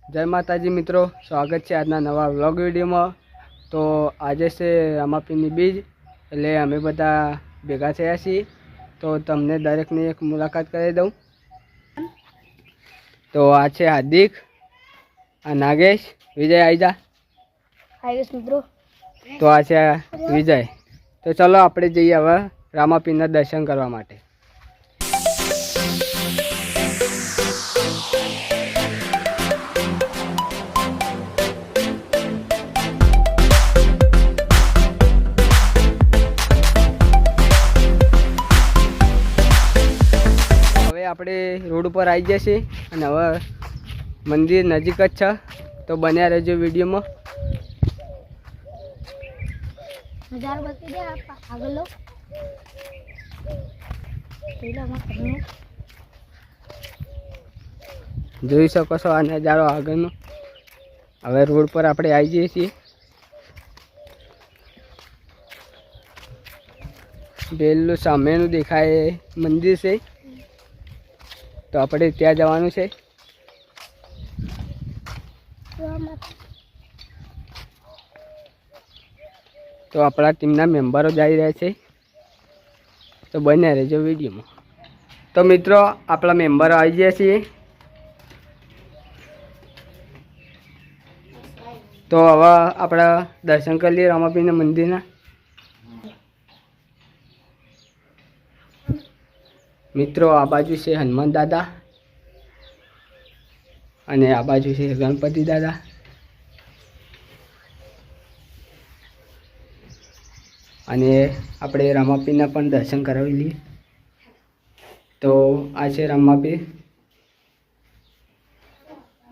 जय माताजी मित्रों, स्वागत है आज नवा व्लॉग विडियो में। तो आज से रामापीनी बीज એટલે અમે બધા ભેગા થયા છીએ। તો તમને દરેકને એક મુલાકાત કરાવી દઉં। તો આ છે હાર્દિક, આ નાગેશ, વિજય આવી જા। हाय मित्रों। તો આ છે વિજય। તો ચલો આપણે જઈએ હવે રામાપીરના દર્શન કરવા માટે। આપણે રોડ ઉપર આવી જશે અને હવે મંદિર નજીક જ છે। તો બન્યા રહેજો વિડીયોમાં। નજારો બતાવી દે આગળ લો જોઈ શકો છો આ નજારો આગળનો। હવે રોડ પર આપણે આવી જઈએ છીએ। પેલું સામેનું દેખાય મંદિર છે, तो આપણે ત્યાં જવાનું છે। તો આપણા ટીમના મેમ્બરો જઈ રહ્યા છે, તો બન્યા રહેજો વિડીયોમાં। તો મિત્રો આપણા મેમ્બરો આવી ગયા છીએ। તો હવે આપણે દર્શન કરી લઈએ રામાપીરના મંદિરના। मित्रों आ बाजू से हनुमान दादा अने आ बाजू से गणपति दादा। अने आपणे रामापीना पण दर्शन करावी लिए। तो आ छे रामापी।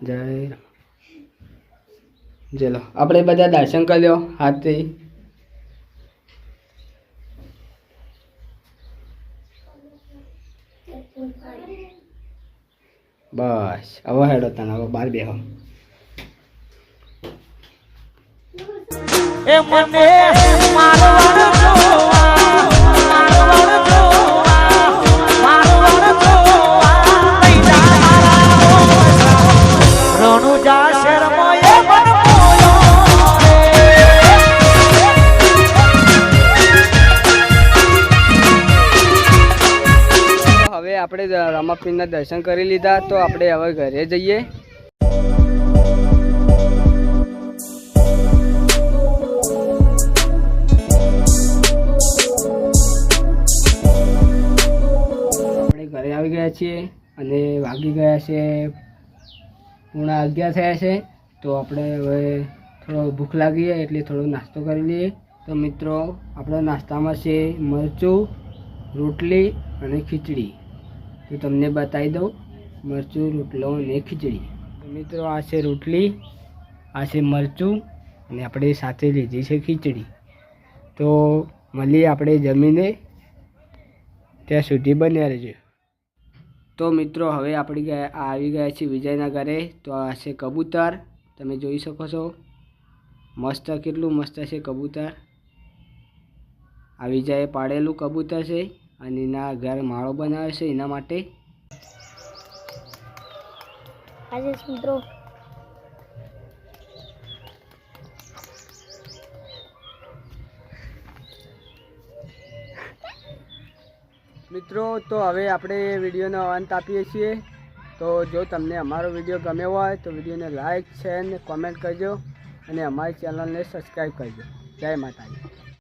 जय राम। चलो आपणे बधा दर्शन कर लो हाथी। बस अब हेडो तने अब बार बेहो। ए मने मारवाड़ जोवा मारवाड़ जोवा मारवाड़ जोवा पैदा रणु जा शर्मा ए मन मोयो। હવે આપણે રામાપીરના દર્શન કરી લીધા। તો આપણે હવે ઘરે જઈએ। આપણે ઘરે આવી ગયા છીએ અને વાગી ગયા છે 11:30 થયા છે। તો આપણે હવે થોડો ભૂખ લાગી છે એટલે થોડો નાસ્તો કરી લઈએ। તો મિત્રો આપણા નાસ્તામાં છે મરચું, રોટલી અને ખીચડી। तो तमने बताई दो मरचू रोटलो ने खीचड़ी। तो मित्रों आ से रोटली, आ से मरचू ने आपणे साथे लीधी छे खीचड़ी। तो मळीए आपणे जमीने त्यां सुधी बन्या रहेजो। तो मित्रों हवे आपणे आवी गया छे विजयना घरे। तो आ छे कबूतर, तमे जोई शको छो मस्त, केटलुं मस्त छे कबूतर। आ विजये पाड़ेलुं कबूतर छे અને એના ઘર માળો બનાવે છે એના માટે। આજે મિત્રો મિત્રો તો હવે આપણે વિડીયોનો અંત આપીએ છીએ। તો જો તમને અમારો વિડીયો ગમ્યો હોય તો વિડીયોને લાઈક, શેર અને કોમેન્ટ કરજો અને અમારી ચેનલને સબસ્ક્રાઈબ કરજો। જય માતાજી।